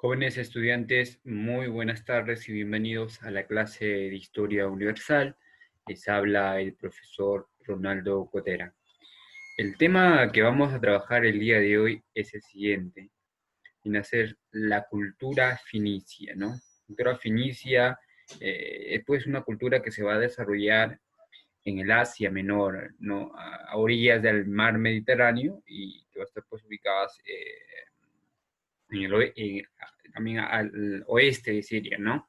Jóvenes estudiantes, muy buenas tardes y bienvenidos a la clase de Historia Universal. Les habla el profesor Ronaldo Cotera. El tema que vamos a trabajar el día de hoy es el siguiente, viene a ser la cultura finicia, ¿no? Cultura finicia es pues una cultura que se va a desarrollar en el Asia Menor, ¿no? A orillas del mar Mediterráneo y que va a estar pues ubicadas en también al oeste de Siria, ¿no?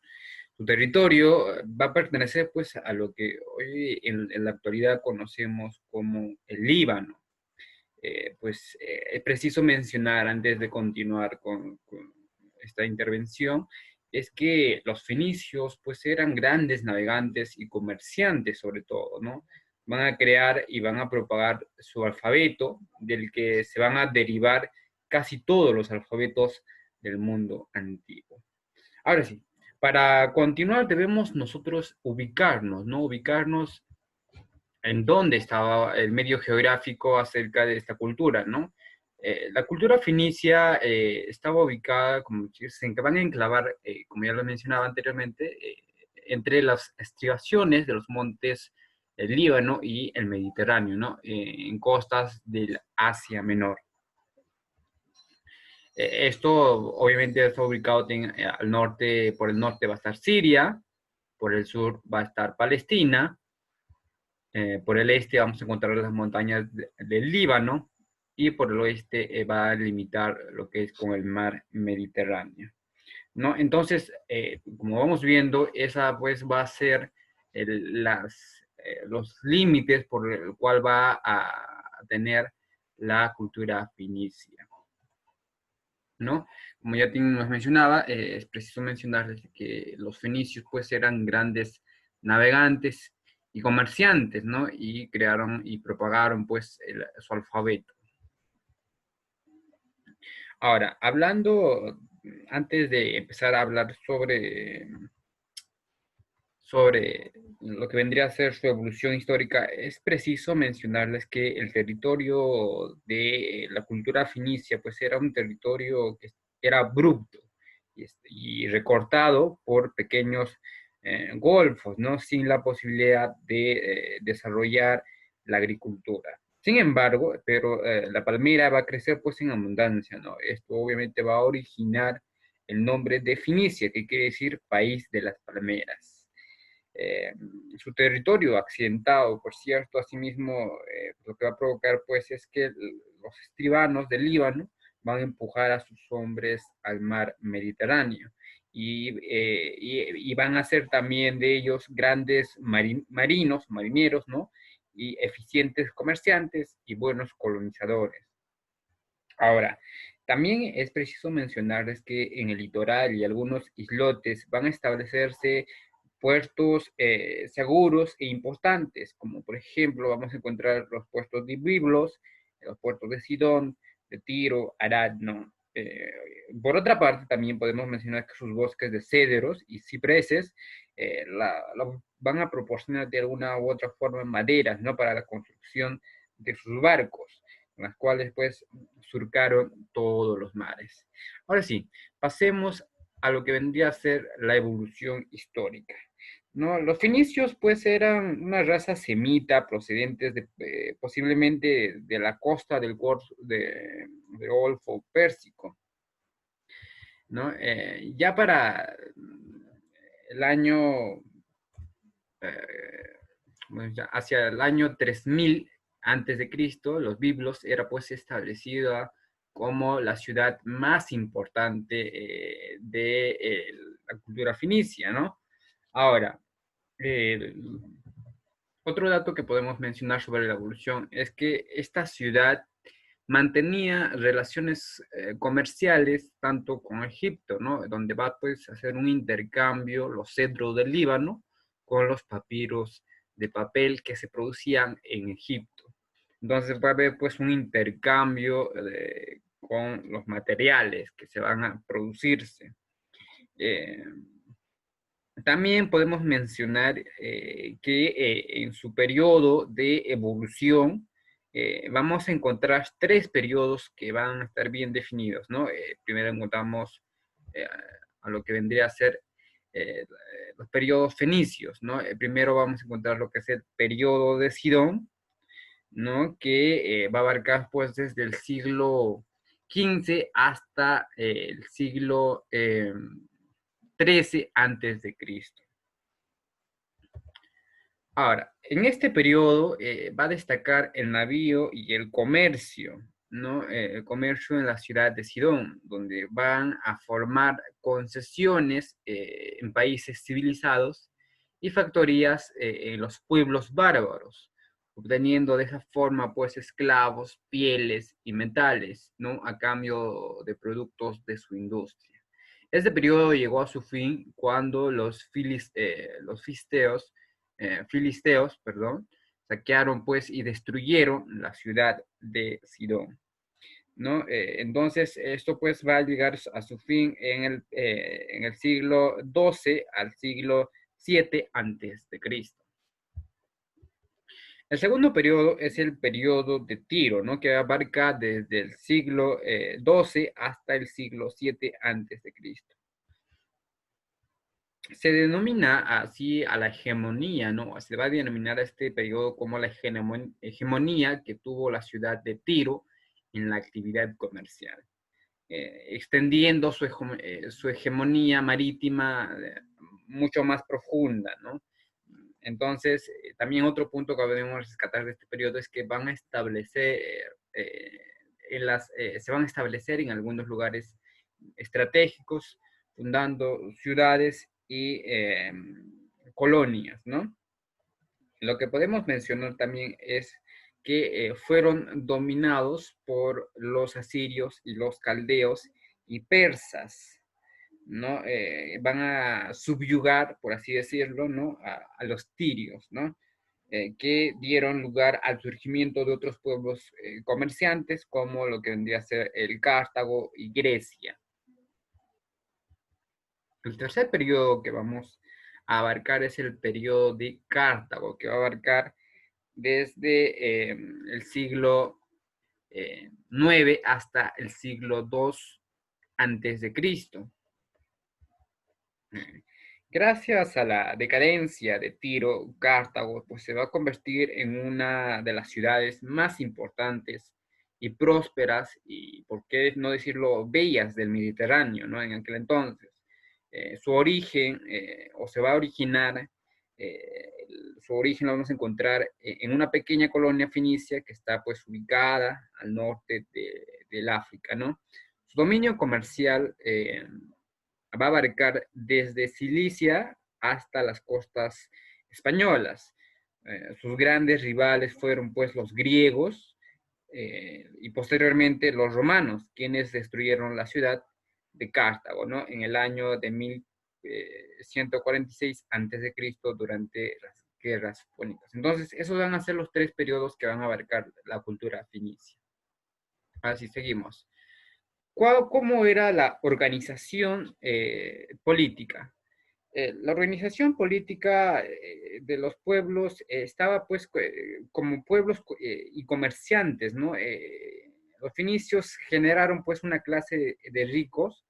Su territorio va a pertenecer pues a lo que hoy en la actualidad conocemos como el Líbano. Es preciso mencionar antes de continuar con esta intervención, es que los fenicios pues eran grandes navegantes y comerciantes sobre todo, ¿no? Van a crear y van a propagar su alfabeto, del que se van a derivar casi todos los alfabetos del mundo antiguo. Ahora sí, para continuar debemos nosotros ubicarnos, ¿no? Ubicarnos en dónde estaba el medio geográfico acerca de esta cultura, ¿no? La cultura fenicia estaba ubicada, como se van a enclavar, como ya lo mencionaba anteriormente, entre las estribaciones de los montes del Líbano y el Mediterráneo, ¿no? En costas del Asia Menor. Esto obviamente está ubicado al norte, por el norte va a estar Siria, por el sur va a estar Palestina, por el este vamos a encontrar las montañas del Líbano y por el oeste va a limitar lo que es con el mar Mediterráneo, ¿no? Entonces, como vamos viendo, esa pues va a ser los límites por el cual va a tener la cultura fenicia, ¿no? Como ya nos mencionaba, es preciso mencionar que los fenicios pues eran grandes navegantes y comerciantes, ¿no? Y crearon y propagaron pues su alfabeto. Ahora, antes de empezar a hablar sobre lo que vendría a ser su evolución histórica, es preciso mencionarles que el territorio de la cultura fenicia, pues era un territorio que era abrupto y recortado por pequeños golfos, ¿no? Sin la posibilidad de desarrollar la agricultura. Sin embargo, la palmera va a crecer pues en abundancia, ¿no? Esto obviamente va a originar el nombre de Fenicia, que quiere decir país de las palmeras. eh, Su territorio accidentado, por cierto, asimismo, lo que va a provocar pues es que los escribanos del Líbano van a empujar a sus hombres al mar Mediterráneo y van a ser también de ellos grandes marineros, ¿no? Y eficientes comerciantes y buenos colonizadores. Ahora, también es preciso mencionarles que en el litoral y algunos islotes van a establecerse puertos seguros e importantes, como por ejemplo vamos a encontrar los puertos de Biblos, los puertos de Sidón, de Tiro, Arad, ¿no? Por otra parte, también podemos mencionar que sus bosques de cedros y cipreses van a proporcionar de alguna u otra forma maderas, ¿no? Para la construcción de sus barcos, las cuales pues surcaron todos los mares. Ahora sí, pasemos a lo que vendría a ser la evolución histórica, ¿no? Los fenicios pues eran una raza semita procedentes posiblemente de la costa del Golfo Pérsico, ¿no? Ya para el año, hacia el año 3000 antes de Cristo, los Biblos era pues establecida como la ciudad más importante la cultura fenicia, ¿no? Ahora, eh, otro dato que podemos mencionar sobre la evolución es que esta ciudad mantenía relaciones comerciales tanto con Egipto, ¿no? Donde va pues, a hacer un intercambio los cedros del Líbano con los papiros de papel que se producían en Egipto. Entonces va a haber pues un intercambio con los materiales que se van a producirse. Eh, También podemos mencionar que en su periodo de evolución vamos a encontrar tres periodos que van a estar bien definidos, ¿no? Primero encontramos a lo que vendría a ser eh, los periodos fenicios, ¿no? Primero vamos a encontrar lo que es el periodo de Sidón, ¿no? Que va a abarcar pues desde el siglo XV hasta el siglo XIII antes de Cristo. Ahora, en este periodo va a destacar el navío y el comercio, ¿no? El comercio en la ciudad de Sidón, donde van a formar concesiones en países civilizados y factorías en los pueblos bárbaros, obteniendo de esa forma, pues, esclavos, pieles y metales, ¿no? A cambio de productos de su industria. Este periodo llegó a su fin cuando los filisteos, perdón, saquearon pues y destruyeron la ciudad de Sidón, ¿no? Entonces, esto pues va a llegar a su fin en el siglo XII al siglo VII antes de Cristo. El segundo periodo es el periodo de Tiro, ¿no? Que abarca desde el siglo XII hasta el siglo VII antes de Cristo. Se denomina así a la hegemonía, ¿no? Se va a denominar a este periodo como la hegemonía que tuvo la ciudad de Tiro en la actividad comercial, extendiendo su hegemonía marítima mucho más profunda, ¿no? Entonces, también otro punto que debemos rescatar de este periodo es que van a establecer, se van a establecer en algunos lugares estratégicos, fundando ciudades y colonias, ¿no? Lo que podemos mencionar también es que fueron dominados por los asirios y los caldeos y persas, ¿no? Van a subyugar, por así decirlo, ¿no? A los tirios, ¿no? Que dieron lugar al surgimiento de otros pueblos comerciantes, como lo que vendría a ser el Cartago y Grecia. El tercer periodo que vamos a abarcar es el periodo de Cartago, que va a abarcar desde el siglo IX hasta el siglo II antes de Cristo. Gracias a la decadencia de Tiro, Cartago pues, se va a convertir en una de las ciudades más importantes y prósperas y, por qué no decirlo, bellas del Mediterráneo, ¿no? En aquel entonces. Su origen, o se va a originar, eh, su origen lo vamos a encontrar en una pequeña colonia fenicia que está pues ubicada al norte del África, ¿no? Su dominio comercial va a abarcar desde Cilicia hasta las costas españolas. Sus grandes rivales fueron pues los griegos y posteriormente los romanos, quienes destruyeron la ciudad de Cartago, ¿no? En el año de 1146 a.C. durante las guerras púnicas. Entonces, esos van a ser los tres periodos que van a abarcar la cultura fenicia. Así seguimos. ¿Cómo era la organización política? La organización política de los pueblos estaba pues como pueblos y comerciantes, ¿no? Los fenicios generaron pues una clase de ricos,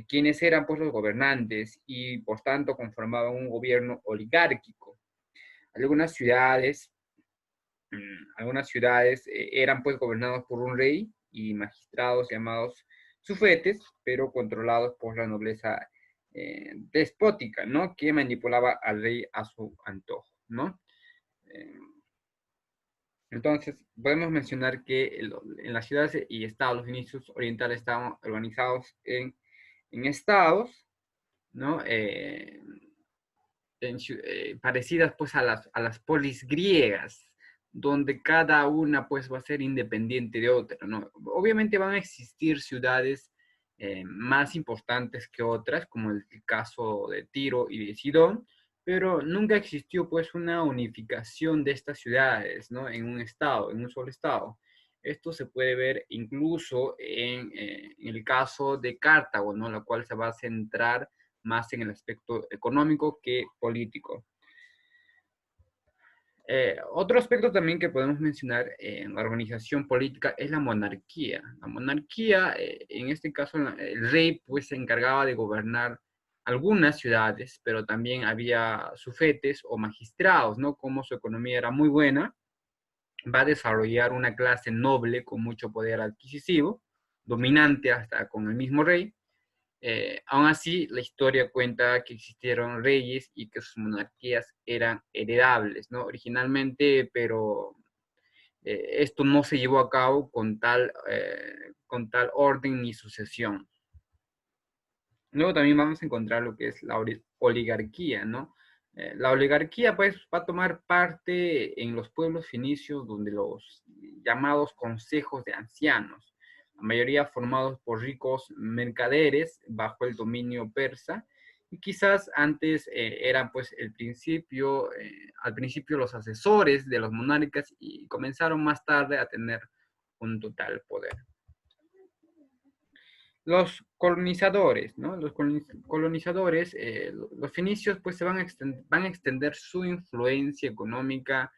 quienes eran pues los gobernantes y por tanto conformaban un gobierno oligárquico. Algunas ciudades, algunas ciudades eran pues gobernados por un rey y magistrados llamados sufetes, pero controlados por la nobleza despótica, ¿no? Que manipulaba al rey a su antojo, ¿no? Eh, entonces, podemos mencionar que en las ciudades y estados, los inicios orientales estaban organizados en estados, ¿no? Parecidas pues a las polis griegas, donde cada una pues va a ser independiente de otra, ¿no? Obviamente van a existir ciudades más importantes que otras, como el caso de Tiro y de Sidón, pero nunca existió pues una unificación de estas ciudades, ¿no? En un estado, en un solo estado. Esto se puede ver incluso en el caso de Cartago, ¿no? La cual se va a centrar más en el aspecto económico que político. Otro aspecto también que podemos mencionar en la organización política es la monarquía. La monarquía, en este caso, el rey pues se encargaba de gobernar algunas ciudades, pero también había sufetes o magistrados, ¿no? Como su economía era muy buena, va a desarrollar una clase noble con mucho poder adquisitivo, dominante hasta con el mismo rey. Aún así, la historia cuenta que existieron reyes y que sus monarquías eran heredables, ¿no? Originalmente, pero esto no se llevó a cabo con tal orden ni sucesión. Luego también vamos a encontrar lo que es la oligarquía, ¿no? La oligarquía pues va a tomar parte en los pueblos fenicios donde los llamados consejos de ancianos, la mayoría formados por ricos mercaderes bajo el dominio persa, y quizás antes eran pues al principio los asesores de los monarcas y comenzaron más tarde a tener un total poder. Los colonizadores, ¿no? Los colonizadores, los fenicios, pues van a extender su influencia económica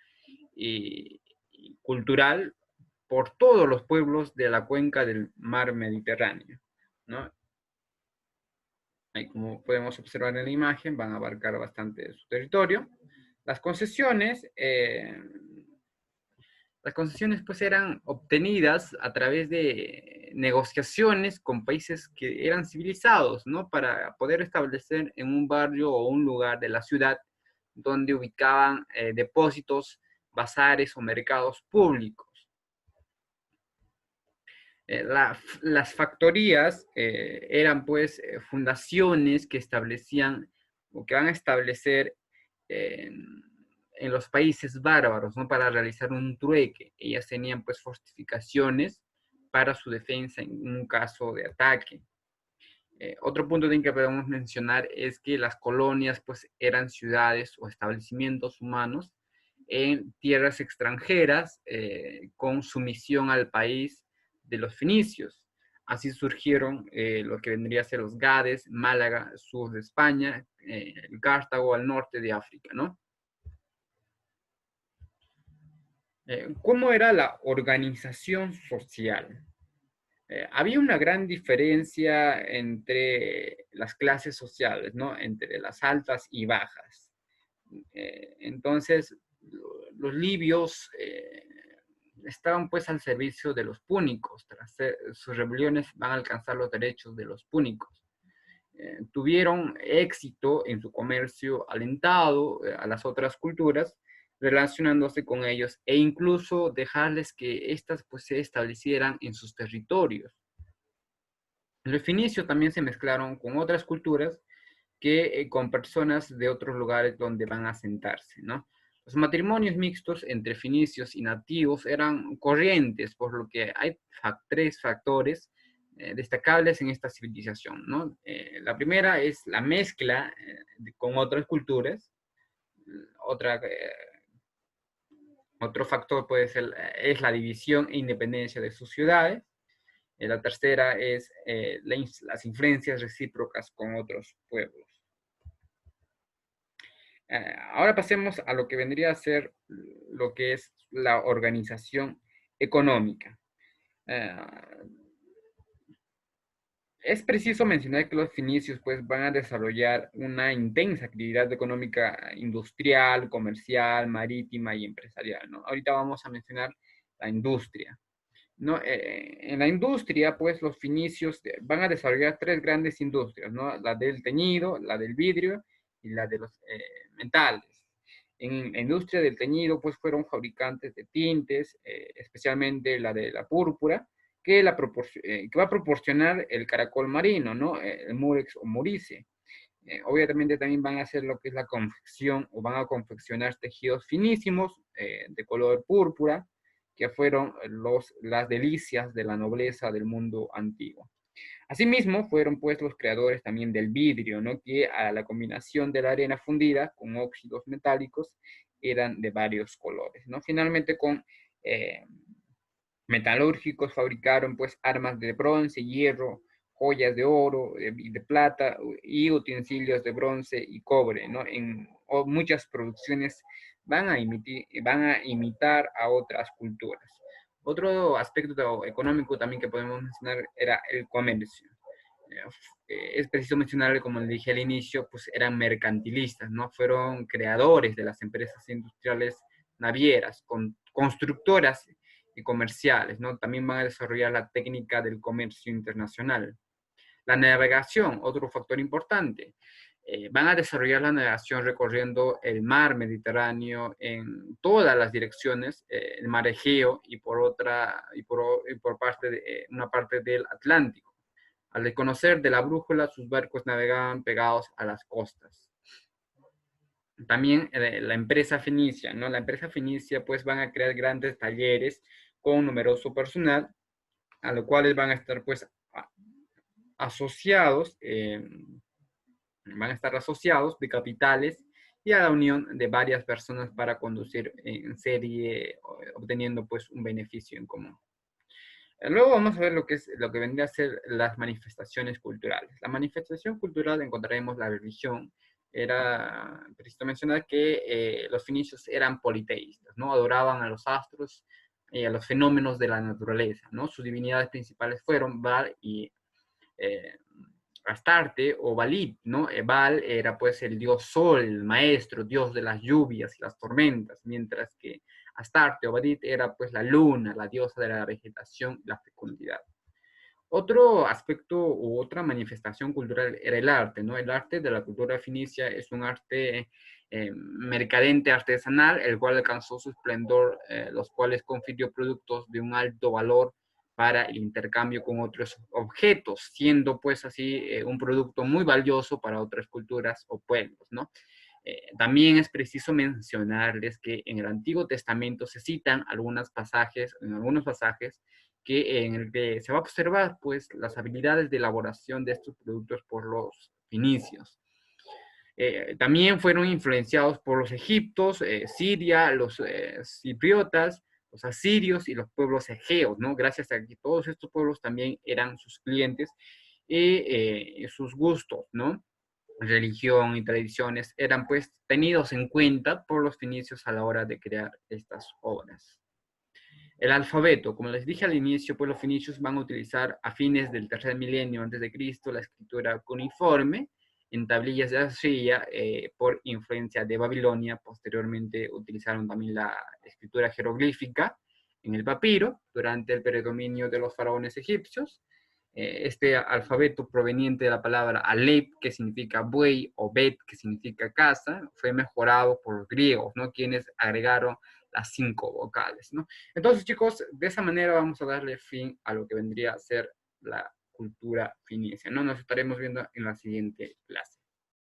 y cultural por todos los pueblos de la cuenca del mar Mediterráneo, ¿no? Ahí, como podemos observar en la imagen, van a abarcar bastante su territorio. Las concesiones, las concesiones pues eran obtenidas a través de negociaciones con países que eran civilizados, ¿no? Para poder establecer en un barrio o un lugar de la ciudad donde ubicaban depósitos, bazares o mercados públicos. Las factorías eran pues fundaciones que establecían o que van a establecer eh, en los países bárbaros, ¿no? Para realizar un trueque. Ellas tenían pues fortificaciones para su defensa en un caso de ataque. Otro punto que podemos mencionar es que las colonias pues eran ciudades o establecimientos humanos en tierras extranjeras con sumisión al país de los fenicios. Así surgieron lo que vendría a ser los Gades, Málaga, sur de España, el Cartago al norte de África, ¿no? ¿Cómo era la organización social? Había una gran diferencia entre las clases sociales, ¿no? Entre las altas y bajas. Entonces, los libios estaban pues al servicio de los púnicos. Tras sus rebeliones van a alcanzar los derechos de los púnicos. Tuvieron éxito en su comercio alentado a las otras culturas, relacionándose con ellos e incluso dejarles que éstas pues se establecieran en sus territorios. Los fenicios también se mezclaron con otras culturas que con personas de otros lugares donde van a sentarse, ¿no? Los matrimonios mixtos entre fenicios y nativos eran corrientes, por lo que hay tres factores destacables en esta civilización, ¿no? La primera es la mezcla con otras culturas. Otra, otro factor puede ser es la división e independencia de sus ciudades. La tercera es las influencias recíprocas con otros pueblos. Ahora pasemos a lo que vendría a ser lo que es la organización económica. Eh, es preciso mencionar que los fenicios pues, van a desarrollar una intensa actividad económica industrial, comercial, marítima y empresarial, ¿no? Ahorita vamos a mencionar la industria, ¿no? En la industria, pues los fenicios van a desarrollar tres grandes industrias, ¿no? La del teñido, la del vidrio y la de los metales. En la industria del teñido, pues fueron fabricantes de tintes, especialmente la de la púrpura, que va a proporcionar el caracol marino, ¿no? El murex o murice. Obviamente también van a hacer lo que es la confección o van a confeccionar tejidos finísimos de color púrpura, que fueron las delicias de la nobleza del mundo antiguo. Asimismo, fueron pues los creadores también del vidrio, ¿no? Que a la combinación de la arena fundida con óxidos metálicos eran de varios colores, ¿no? Finalmente con metalúrgicos fabricaron pues armas de bronce, hierro, joyas de oro y de plata y utensilios de bronce y cobre, ¿no? o muchas producciones van a imitar a otras culturas. Otro aspecto económico también que podemos mencionar era el comercio. Es preciso mencionarle, como le dije al inicio, pues eran mercantilistas, ¿no? Fueron creadores de las empresas industriales navieras, constructoras y comerciales, ¿no? También van a desarrollar la técnica del comercio internacional. La navegación, otro factor importante. Van a desarrollar la navegación recorriendo el mar Mediterráneo en todas las direcciones, el mar Egeo y por parte de, una parte del Atlántico. Al desconocer de la brújula, sus barcos navegaban pegados a las costas. También la empresa fenicia, ¿no? La empresa fenicia pues van a crear grandes talleres con numeroso personal, a los cuales van a estar pues asociados, van a estar asociados de capitales y a la unión de varias personas para conducir en serie, obteniendo pues un beneficio en común. Luego vamos a ver lo que vendría a ser las manifestaciones culturales. La manifestación cultural encontraremos la religión. Era preciso mencionar que los fenicios eran politeístas, ¿no? Adoraban a los astros y a los fenómenos de la naturaleza, ¿no? Sus divinidades principales fueron Baal y eh, Astarte o Balit, ¿no? Baal era pues el dios sol, el maestro, dios de las lluvias y las tormentas, mientras que Astarte o Balit era pues la luna, la diosa de la vegetación y la fecundidad. Otro aspecto u otra manifestación cultural era el arte, ¿no? El arte de la cultura fenicia es un arte mercadente artesanal, el cual alcanzó su esplendor, los cuales confirió productos de un alto valor para el intercambio con otros objetos, siendo pues así un producto muy valioso para otras culturas o pueblos, ¿no? También es preciso mencionarles que en el Antiguo Testamento se citan en algunos pasajes en el que se va a observar pues las habilidades de elaboración de estos productos por los finicios. También fueron influenciados por los egiptos, Siria, los cipriotas, los asirios y los pueblos egeos, ¿no? Gracias a que todos estos pueblos también eran sus clientes y sus gustos, ¿no? Religión y tradiciones eran pues tenidos en cuenta por los finicios a la hora de crear estas obras. El alfabeto, como les dije al inicio, pues los fenicios van a utilizar a fines del tercer milenio antes de Cristo la escritura cuneiforme en tablillas de arcilla por influencia de Babilonia. Posteriormente utilizaron también la escritura jeroglífica en el papiro durante el predominio de los faraones egipcios. Este alfabeto proveniente de la palabra Alep, que significa buey, o Bet, que significa casa, fue mejorado por los griegos, ¿no? Quienes agregaron las 5 vocales, ¿no? Entonces, chicos, de esa manera vamos a darle fin a lo que vendría a ser la cultura fenicia, ¿no? Nos estaremos viendo en la siguiente clase.